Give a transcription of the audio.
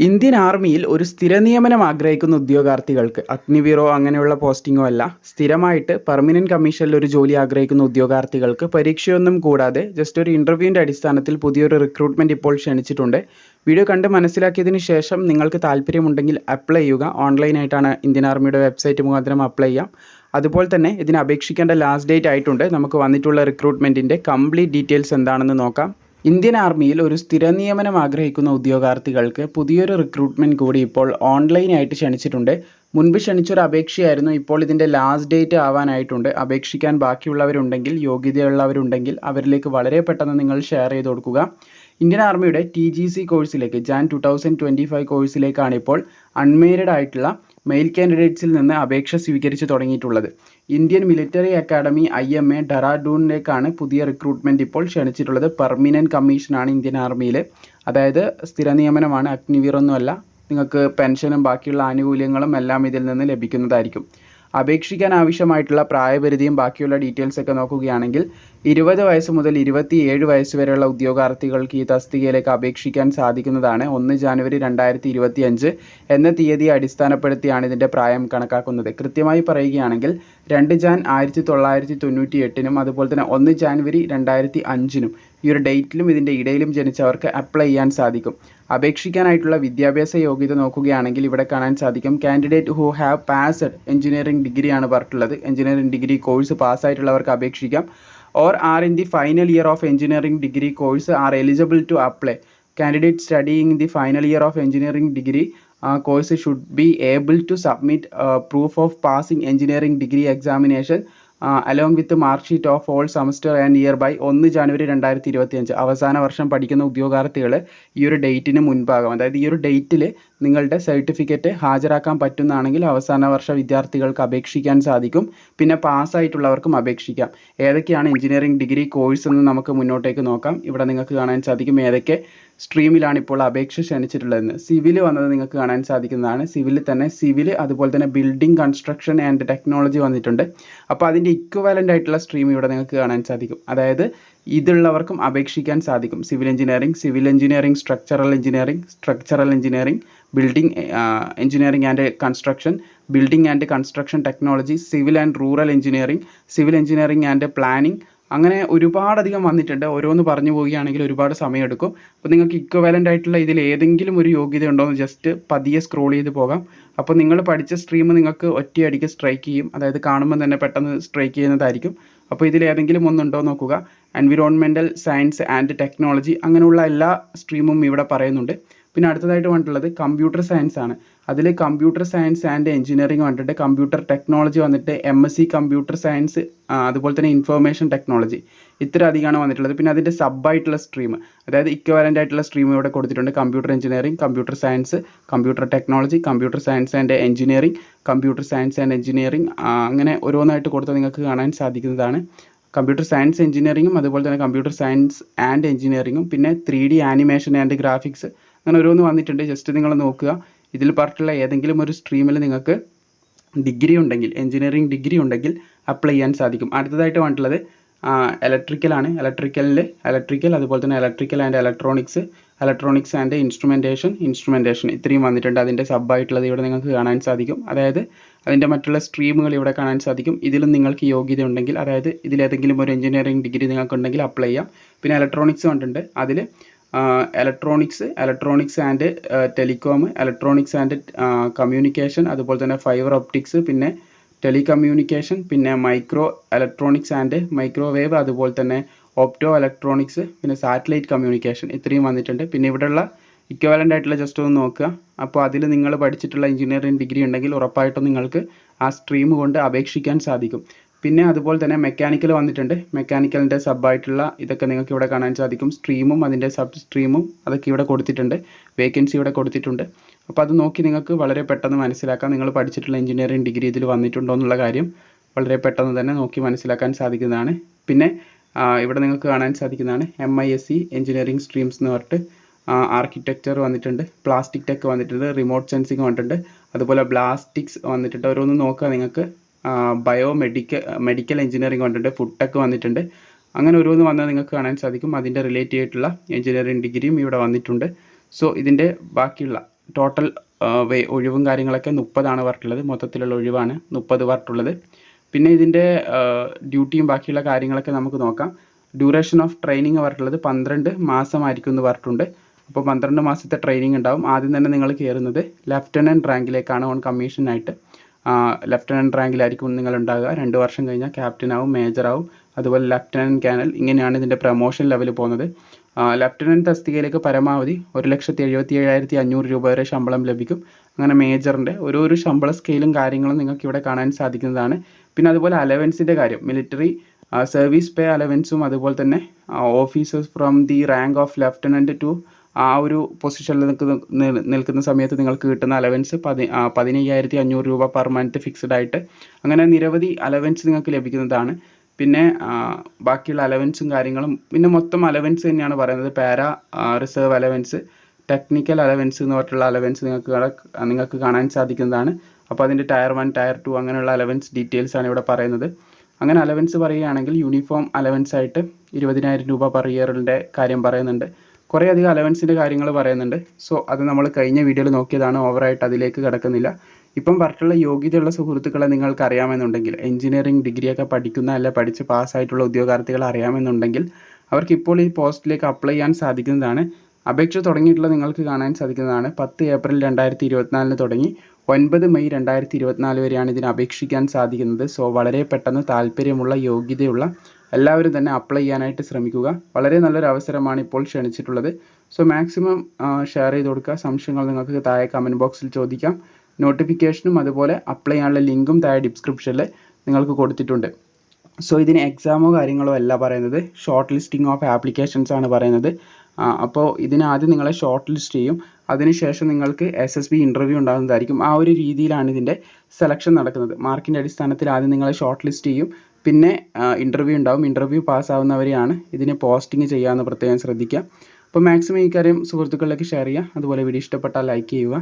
Indian ആർമിയിൽ ഒരു സ്ഥിര നിയമനം ആഗ്രഹിക്കുന്ന ഉദ്യോഗാർത്ഥികൾക്ക് അഗ്നിവീറോ അങ്ങനെയുള്ള പോസ്റ്റിങ്ങോ അല്ല, സ്ഥിരമായിട്ട് പെർമനന്റ് കമ്മീഷനിൽ ഒരു ജോലി ആഗ്രഹിക്കുന്ന ഉദ്യോഗാർത്ഥികൾക്ക് പരീക്ഷയൊന്നും കൂടാതെ ജസ്റ്റ് ഒരു ഇൻ്റർവ്യൂവിൻ്റെ അടിസ്ഥാനത്തിൽ പുതിയൊരു റിക്രൂട്ട്മെൻറ്റ് ഇപ്പോൾ ക്ഷണിച്ചിട്ടുണ്ട്. വീഡിയോ കണ്ട് മനസ്സിലാക്കിയതിന് ശേഷം നിങ്ങൾക്ക് താല്പര്യമുണ്ടെങ്കിൽ അപ്ലൈ ചെയ്യുക. ഓൺലൈനായിട്ടാണ് ഇന്ത്യൻ ആർമിയുടെ വെബ്സൈറ്റ് മുഖാന്തരം അപ്ലൈ ചെയ്യാം. അതുപോലെ തന്നെ ഇതിന് അപേക്ഷിക്കേണ്ട ലാസ്റ്റ് ഡേറ്റ് ആയിട്ടുണ്ട്. നമുക്ക് വന്നിട്ടുള്ള റിക്രൂട്ട്മെൻറ്റിൻ്റെ കംപ്ലീറ്റ് ഡീറ്റെയിൽസ് എന്താണെന്ന് നോക്കാം. ഇന്ത്യൻ ആർമിയിൽ ഒരു സ്ഥിര നിയമനം ആഗ്രഹിക്കുന്ന ഉദ്യോഗാർത്ഥികൾക്ക് പുതിയൊരു റിക്രൂട്ട്മെൻറ്റ് കൂടി ഇപ്പോൾ ഓൺലൈനായിട്ട് ക്ഷണിച്ചിട്ടുണ്ട്. മുൻപ് ക്ഷണിച്ചൊരു അപേക്ഷയായിരുന്നു. ഇപ്പോൾ ഇതിൻ്റെ ലാസ്റ്റ് ഡേറ്റ് ആവാനായിട്ടുണ്ട്. അപേക്ഷിക്കാൻ ബാക്കിയുള്ളവരുണ്ടെങ്കിൽ, യോഗ്യതയുള്ളവരുണ്ടെങ്കിൽ അവരിലേക്ക് വളരെ പെട്ടെന്ന് നിങ്ങൾ ഷെയർ ചെയ്ത് കൊടുക്കുക. ഇന്ത്യൻ ആർമിയുടെ TGC കോഴ്സിലേക്ക് ജാൻ 2025 കോഴ്സിലേക്കാണ് ഇപ്പോൾ അൺമേരിഡ് ആയിട്ടുള്ള മെയിൽ കാൻഡിഡേറ്റ്സിൽ നിന്ന് അപേക്ഷ സ്വീകരിച്ച് തുടങ്ങിയിട്ടുള്ളത്. ഇന്ത്യൻ മിലിറ്ററി അക്കാഡമി IMA ഡെറാഡൂണിലേക്കാണ് പുതിയ റിക്രൂട്ട്മെൻറ്റ് ഇപ്പോൾ ക്ഷണിച്ചിട്ടുള്ളത്. പെർമനൻറ്റ് കമ്മീഷനാണ് ഇന്ത്യൻ ആർമിയിൽ, അതായത് സ്ഥിര നിയമനമാണ്, അഗ്നിവീറൊന്നുമല്ല. നിങ്ങൾക്ക് പെൻഷനും ബാക്കിയുള്ള ആനുകൂല്യങ്ങളും എല്ലാം ഇതിൽ നിന്ന് ലഭിക്കുന്നതായിരിക്കും. അപേക്ഷിക്കാൻ ആവശ്യമായിട്ടുള്ള പ്രായപരിധിയും ബാക്കിയുള്ള ഡീറ്റെയിൽസ് ഒക്കെ നോക്കുകയാണെങ്കിൽ 20 വയസ്സ് മുതൽ 27 വയസ്സ് വരെയുള്ള ഉദ്യോഗാർത്ഥികൾക്ക് ഈ തസ്തികയിലേക്ക് അപേക്ഷിക്കാൻ സാധിക്കുന്നതാണ്. 1 ജാനുവരി 2025 എന്ന തീയതിയെ അടിസ്ഥാനപ്പെടുത്തിയാണ് ഇതിൻ്റെ പ്രായം കണക്കാക്കുന്നത്. കൃത്യമായി പറയുകയാണെങ്കിൽ 2 ജാൻ 1998 അതുപോലെ തന്നെ 1 ജാനുവരി 2005 ഈ ഒരു ഡേറ്റിലും ഇതിൻ്റെ ഇടയിലും ജനിച്ചവർക്ക് അപ്ലൈ ചെയ്യാൻ സാധിക്കും. അപേക്ഷിക്കാനായിട്ടുള്ള വിദ്യാഭ്യാസ യോഗ്യത നോക്കുകയാണെങ്കിൽ ഇവിടെ കാണാൻ സാധിക്കും candidate who have passed engineering ഡിഗ്രിയാണ് പറഞ്ഞിട്ടുള്ളത്. എഞ്ചിനീയറിംഗ് ഡിഗ്രി കോഴ്സ് പാസ്സായിട്ടുള്ളവർക്ക് അപേക്ഷിക്കാം. Or are in the final year of engineering degree course are eligible to apply. Candidate studying in the final year of engineering degree course should be able to submit proof of passing engineering degree examination along with mark sheet of all semester and year by 1 January 2025. അവസാന വർഷം പഠിക്കുന്ന ഉദ്യോഗാർത്ഥികൾ ഈ ഒരു ഡേറ്റിന് മുൻപാകും, അതായത് ഈ ഒരു ഡേറ്റിൽ നിങ്ങളുടെ സർട്ടിഫിക്കറ്റ് ഹാജരാക്കാൻ പറ്റുന്നതാണെങ്കിൽ അവസാന വർഷ വിദ്യാർത്ഥികൾക്ക് അപേക്ഷിക്കാൻ സാധിക്കും. പിന്നെ പാസ്സായിട്ടുള്ളവർക്കും അപേക്ഷിക്കാം. ഏതൊക്കെയാണ് എഞ്ചിനീയറിംഗ് ഡിഗ്രി കോഴ്സ് എന്ന് നമുക്ക് മുന്നോട്ടേക്ക് നോക്കാം. ഇവിടെ നിങ്ങൾക്ക് കാണാൻ സാധിക്കും ഏതൊക്കെ സ്ട്രീമിലാണ് ഇപ്പോൾ അപേക്ഷ ക്ഷണിച്ചിട്ടുള്ളതെന്ന്. സിവിൽ വന്നത് നിങ്ങൾക്ക് കാണാൻ സാധിക്കുന്നതാണ്. സിവിലിൽ തന്നെ സിവിൽ, അതുപോലെ തന്നെ ബിൽഡിംഗ് കൺസ്ട്രക്ഷൻ ആൻഡ് ടെക്നോളജി വന്നിട്ടുണ്ട്. അപ്പോൾ അതിൻ്റെ ഇക്വലൻ്റ് ആയിട്ടുള്ള സ്ട്രീം ഇവിടെ നിങ്ങൾക്ക് കാണാൻ സാധിക്കും. അതായത് ഇതുള്ളവർക്കും അപേക്ഷിക്കാൻ സാധിക്കും. Civil engineering, structural engineering, building engineering and construction, building and construction technology, civil and rural engineering, civil engineering and planning, അങ്ങനെ ഒരുപാടധികം വന്നിട്ടുണ്ട്. ഓരോന്ന് പറഞ്ഞു പോവുകയാണെങ്കിൽ ഒരുപാട് സമയമെടുക്കും. അപ്പോൾ നിങ്ങൾക്ക് ഇക്വലൻ്റ് ആയിട്ടുള്ള ഇതിൽ ഏതെങ്കിലും ഒരു യോഗ്യത ഉണ്ടോ എന്ന് ജസ്റ്റ് പതിയെ സ്ക്രോൾ ചെയ്ത് പോകാം. അപ്പോൾ നിങ്ങൾ പഠിച്ച സ്ട്രീം നിങ്ങൾക്ക് ഒറ്റയടിക്ക് സ്ട്രൈക്ക് ചെയ്യും, അതായത് കാണുമ്പോൾ തന്നെ പെട്ടെന്ന് സ്ട്രൈക്ക് ചെയ്യുന്നതായിരിക്കും. അപ്പോൾ ഇതിൽ ഏതെങ്കിലും ഒന്നുണ്ടോ നോക്കുക. എൻവിറോൺമെൻറ്റൽ സയൻസ് ആൻഡ് ടെക്നോളജി, അങ്ങനെയുള്ള എല്ലാ സ്ട്രീമും ഇവിടെ പറയുന്നുണ്ട്. പിന്നെ അടുത്തതായിട്ട് വന്നിട്ടുള്ളത് കമ്പ്യൂട്ടർ സയൻസ് ആണ്. അതിൽ കമ്പ്യൂട്ടർ സയൻസ് ആൻഡ് എഞ്ചിനീയറിംഗ് വന്നിട്ട്, കമ്പ്യൂട്ടർ ടെക്നോളജി വന്നിട്ട് MSc കമ്പ്യൂട്ടർ സയൻസ്, അതുപോലെ തന്നെ ഇൻഫർമേഷൻ ടെക്നോളജി, ഇത്ര അധികമാണ് വന്നിട്ടുള്ളത്. പിന്നെ അതിൻ്റെ സബ്ബായിട്ടുള്ള സ്ട്രീം, അതായത് ഇക്വലൻ്റ് ആയിട്ടുള്ള സ്ട്രീം ഇവിടെ കൊടുത്തിട്ടുണ്ട്. Computer engineering, computer science, computer technology, computer science and engineering, computer science and engineering, അങ്ങനെ ഓരോന്നായിട്ട് കൊടുത്ത് നിങ്ങൾക്ക് കാണാൻ സാധിക്കുന്നതാണ്. കമ്പ്യൂട്ടർ സയൻസ് എഞ്ചിനീയറിംഗും അതുപോലെ തന്നെ കമ്പ്യൂട്ടർ സയൻസ് ആൻഡ് എഞ്ചിനീയറിംഗും, പിന്നെ 3D ആനിമേഷൻ ആൻഡ് ഗ്രാഫിക്സ്, അങ്ങനെ ഓരോന്ന് വന്നിട്ടുണ്ട്. ജസ്റ്റ് നിങ്ങൾ നോക്കുക. ഇതിൽ പറഞ്ഞിട്ടുള്ള ഏതെങ്കിലും ഒരു സ്ട്രീമിൽ നിങ്ങൾക്ക് ഡിഗ്രി ഉണ്ടെങ്കിൽ, എഞ്ചിനീയറിംഗ് ഡിഗ്രി ഉണ്ടെങ്കിൽ അപ്ലൈ ചെയ്യാൻ സാധിക്കും. അടുത്തതായിട്ട് വന്നിട്ടുള്ളത് ഇലക്ട്രിക്കലാണ്. ഇലക്ട്രിക്കൽ, അതുപോലെ തന്നെ electrical and electronics and instrumentation, ഇത്രയും വന്നിട്ടുണ്ട്. അതിൻ്റെ സബ്ബായിട്ടുള്ളത് ഇവിടെ നിങ്ങൾക്ക് കാണാൻ സാധിക്കും. അതായത് അതിൻ്റെ മറ്റുള്ള സ്ട്രീമുകൾ ഇവിടെ കാണാൻ സാധിക്കും. ഇതിലും നിങ്ങൾക്ക് യോഗ്യത ഉണ്ടെങ്കിൽ, അതായത് ഇതിലേതെങ്കിലും ഒരു എഞ്ചിനീയറിംഗ് ഡിഗ്രി നിങ്ങൾക്കുണ്ടെങ്കിൽ അപ്ലൈ ചെയ്യാം. പിന്നെ ഇലക്ട്രോണിക്സ് കണ്ടിട്ടുണ്ട്. അതിൽ electronics and telecom, electronics and communication, അതുപോലെ തന്നെ ഫൈബർ ഒപ്റ്റിക്സ്, പിന്നെ ടെലികമ്മ്യൂണിക്കേഷൻ, പിന്നെ മൈക്രോ ഇലക്ട്രോണിക്സ് ആൻഡ് മൈക്രോവേവ്, അതുപോലെ തന്നെ ഓപ്റ്റോ ഇലക്ട്രോണിക്സ്, പിന്നെ സാറ്റലൈറ്റ് കമ്മ്യൂണിക്കേഷൻ, ഇത്രയും വന്നിട്ടുണ്ട്. പിന്നെ ഇവിടെയുള്ള ഇക്വലൻ്റ് ആയിട്ടുള്ള ജസ്റ്റ് ഒന്ന് നോക്കുക. അപ്പോൾ അതിൽ നിങ്ങൾ പഠിച്ചിട്ടുള്ള എഞ്ചിനീയറിംഗ് ഡിഗ്രി ഉണ്ടെങ്കിൽ ഉറപ്പായിട്ടും നിങ്ങൾക്ക് ആ സ്ട്രീം കൊണ്ട് അപേക്ഷിക്കാൻ സാധിക്കും. പിന്നെ അതുപോലെ തന്നെ മെക്കാനിക്കൽ വന്നിട്ടുണ്ട്. മെക്കാനിക്കലിൻ്റെ സബ്ബായിട്ടുള്ള ഇതൊക്കെ നിങ്ങൾക്ക് ഇവിടെ കാണാൻ സാധിക്കും. സ്ട്രീമും അതിൻ്റെ സബ് സ്ട്രീമും അതൊക്കെ ഇവിടെ കൊടുത്തിട്ടുണ്ട്. വേക്കൻസി ഇവിടെ കൊടുത്തിട്ടുണ്ട്. അപ്പോൾ അത് നോക്കി നിങ്ങൾക്ക് വളരെ പെട്ടെന്ന് മനസ്സിലാക്കാം നിങ്ങൾ പഠിച്ചിട്ടുള്ള എഞ്ചിനീയറിംഗ് ഡിഗ്രി ഇതിൽ വന്നിട്ടുണ്ടോ എന്നുള്ള കാര്യം വളരെ പെട്ടെന്ന് തന്നെ നോക്കി മനസ്സിലാക്കാൻ സാധിക്കുന്നതാണ്. പിന്നെ ഇവിടെ നിങ്ങൾക്ക് കാണാൻ സാധിക്കുന്നതാണ് MISc എഞ്ചിനീയറിംഗ് സ്ട്രീംസ് എന്ന് പറഞ്ഞിട്ട് ആർക്കിടെക്ചർ വന്നിട്ടുണ്ട്, പ്ലാസ്റ്റിക് ടെക് വന്നിട്ടുണ്ട്, റിമോട്ട് സെൻസിങ് വന്നിട്ടുണ്ട്, അതുപോലെ ബ്ലാസ്റ്റിക്സ് വന്നിട്ടുണ്ട്. ഓരോന്ന് നോക്കുക നിങ്ങൾക്ക്. മെഡിക്കൽ എഞ്ചിനീയറിംഗ് വന്നിട്ടുണ്ട്, ഫുഡ് ടെക് വന്നിട്ടുണ്ട്. അങ്ങനെ ഓരോന്ന് വന്നാൽ നിങ്ങൾക്ക് കാണാൻ സാധിക്കും. അതിൻ്റെ റിലേറ്റഡ് ആയിട്ടുള്ള എഞ്ചിനീയറിംഗ് ഡിഗ്രിയും ഇവിടെ വന്നിട്ടുണ്ട്. സോ ഇതിൻ്റെ ബാക്കിയുള്ള ടോട്ടൽ ഒഴിവും കാര്യങ്ങളൊക്കെ 30 പറഞ്ഞിട്ടുള്ളത്. മൊത്തത്തിലുള്ള ഒഴിവാണ് 30 പറഞ്ഞിട്ടുള്ളത്. പിന്നെ ഇതിൻ്റെ ഡ്യൂട്ടിയും ബാക്കിയുള്ള കാര്യങ്ങളൊക്കെ നമുക്ക് നോക്കാം. ഡ്യൂറേഷൻ ഓഫ് ട്രെയിനിങ് പറഞ്ഞിട്ടുള്ളത് 12 മാസമായിരിക്കും എന്ന് പറഞ്ഞിട്ടുണ്ട്. അപ്പോൾ 12 മാസത്തെ ട്രെയിനിങ് ഉണ്ടാവും. ആദ്യം തന്നെ നിങ്ങൾ കയറുന്നത് ലെഫ്റ്റനൻറ്റ് റാങ്കിലേക്കാണ് ഓൺ കമ്മീഷനായിട്ട്. ലെഫ്റ്റനൻറ്റ് റാങ്കിലായിരിക്കും നിങ്ങൾ ഉണ്ടാകുക. 2 വർഷം കഴിഞ്ഞാൽ ക്യാപ്റ്റൻ ആവും, മേജർ ആവും, അതുപോലെ ലെഫ്റ്റനൻറ്റ് കേണൽ. ഇങ്ങനെയാണ് ഇതിൻ്റെ പ്രൊമോഷൻ ലെവൽ പോകുന്നത്. ലെഫ്റ്റനൻറ്റ് തസ്തികയിലേക്ക് പരമാവധി 1,77,500 രൂപ വരെ ശമ്പളം ലഭിക്കും. അങ്ങനെ മേജറിൻ്റെ ഒരു ശമ്പള സ്കെയിലും കാര്യങ്ങളും നിങ്ങൾക്ക് ഇവിടെ കാണാൻ സാധിക്കുന്നതാണ്. പിന്നെ അതുപോലെ അലവൻസിൻ്റെ കാര്യം, മിലിറ്ററി സർവീസ് പേ അലവൻസും അതുപോലെ തന്നെ officers from the rank of lieutenant to ആ ഒരു പൊസിഷനിൽ നിൽക്കുന്ന സമയത്ത് നിങ്ങൾക്ക് കിട്ടുന്ന അലവൻസ് 15,500 രൂപ പെർ മന്ത് ഫിക്സ്ഡ് ആയിട്ട്. അങ്ങനെ നിരവധി അലവൻസ് നിങ്ങൾക്ക് ലഭിക്കുന്നതാണ്. പിന്നെ ബാക്കിയുള്ള അലവൻസും കാര്യങ്ങളും പിന്നെ മൊത്തം അലവൻസ് തന്നെയാണ് പറയുന്നത്. Para reserve allowance, technical allowance എന്ന് പറഞ്ഞിട്ടുള്ള അലവൻസ് നിങ്ങൾക്ക് കാണാൻ സാധിക്കുന്നതാണ്. അപ്പോൾ അതിൻ്റെ ടയർ 1 ടയർ 2 അങ്ങനെയുള്ള അലവൻസ് ഡീറ്റെയിൽസ് ആണ് ഇവിടെ പറയുന്നത്. അങ്ങനെ അലവൻസ് പറയുകയാണെങ്കിൽ യൂണിഫോം അലവൻസ് ആയിട്ട് 20,000 രൂപ പെർ ഇയറിൻ്റെ കാര്യം പറയുന്നുണ്ട്. കുറേ അധികം അലവൻസിൻ്റെ കാര്യങ്ങൾ പറയുന്നുണ്ട്. സോ അത് നമ്മൾ കഴിഞ്ഞ വീഡിയോയിൽ നോക്കിയതാണ്, ഓവറായിട്ട് അതിലേക്ക് കിടക്കുന്നില്ല. ഇപ്പം പറഞ്ഞിട്ടുള്ള യോഗ്യതയുള്ള സുഹൃത്തുക്കളെ നിങ്ങൾക്ക് അറിയാമെന്നുണ്ടെങ്കിൽ, എഞ്ചിനീയറിംഗ് ഡിഗ്രിയൊക്കെ പഠിക്കുന്ന അല്ല പഠിച്ച് പാസ്സായിട്ടുള്ള ഉദ്യോഗാർത്ഥികളെ അറിയാമെന്നുണ്ടെങ്കിൽ അവർക്ക് ഇപ്പോൾ ഈ പോസ്റ്റിലേക്ക് അപ്ലൈ ചെയ്യാൻ സാധിക്കുന്നതാണ്. അപേക്ഷ തുടങ്ങിയിട്ടുള്ള നിങ്ങൾക്ക് കാണാൻ സാധിക്കുന്നതാണ്. 10 ഏപ്രിൽ 2024 തുടങ്ങി 9 മെയ് 2024 വരെയാണ് ഇതിന് അപേക്ഷിക്കാൻ സാധിക്കുന്നത്. സോ വളരെ പെട്ടെന്ന് താല്പര്യമുള്ള യോഗ്യതയുള്ള എല്ലാവരും തന്നെ അപ്ലൈ ചെയ്യാനായിട്ട് ശ്രമിക്കുക. വളരെ നല്ലൊരു അവസരമാണ് ഇപ്പോൾ ക്ഷണിച്ചിട്ടുള്ളത്. സോ മാക്സിമം ഷെയർ ചെയ്ത് കൊടുക്കുക. സംശയങ്ങൾ നിങ്ങൾക്ക് താഴെ കമൻറ്റ് ബോക്സിൽ ചോദിക്കാം. നോട്ടിഫിക്കേഷനും അതുപോലെ അപ്ലൈ ചെയ്യാനുള്ള ലിങ്കും താഴെ ഡിസ്ക്രിപ്ഷനിൽ നിങ്ങൾക്ക് കൊടുത്തിട്ടുണ്ട്. സോ ഇതിന് എക്സാമോ കാര്യങ്ങളോ അല്ല പറയുന്നത്, ഷോർട്ട് ലിസ്റ്റിംഗ് ഓഫ് ആപ്ലിക്കേഷൻസ് ആണ് പറയുന്നത്. അപ്പോൾ ഇതിനാദ്യം നിങ്ങളെ ഷോർട്ട് ലിസ്റ്റ് ചെയ്യും. അതിനുശേഷം നിങ്ങൾക്ക് SSB ഇൻ്റർവ്യൂ ഉണ്ടാകുന്നതായിരിക്കും. ആ ഒരു രീതിയിലാണ് ഇതിൻ്റെ സെലക്ഷൻ നടക്കുന്നത്. മാർക്കിൻ്റെ അടിസ്ഥാനത്തിൽ ആദ്യം നിങ്ങളെ ഷോർട്ട് ലിസ്റ്റ് ചെയ്യും, പിന്നെ ഇൻ്റർവ്യൂ ഉണ്ടാവും. ഇൻ്റർവ്യൂ പാസ്സാവുന്നവരെയാണ് ഇതിന് പോസ്റ്റിംഗ് ചെയ്യാമെന്ന് പ്രത്യേകം ശ്രദ്ധിക്കുക. അപ്പോൾ മാക്സിമം ഈ കാര്യം സുഹൃത്തുക്കളിലേക്ക് ഷെയർ ചെയ്യുക. അതുപോലെ വീഡിയോ ഇഷ്ടപ്പെട്ടാൽ ലൈക്ക് ചെയ്യുക.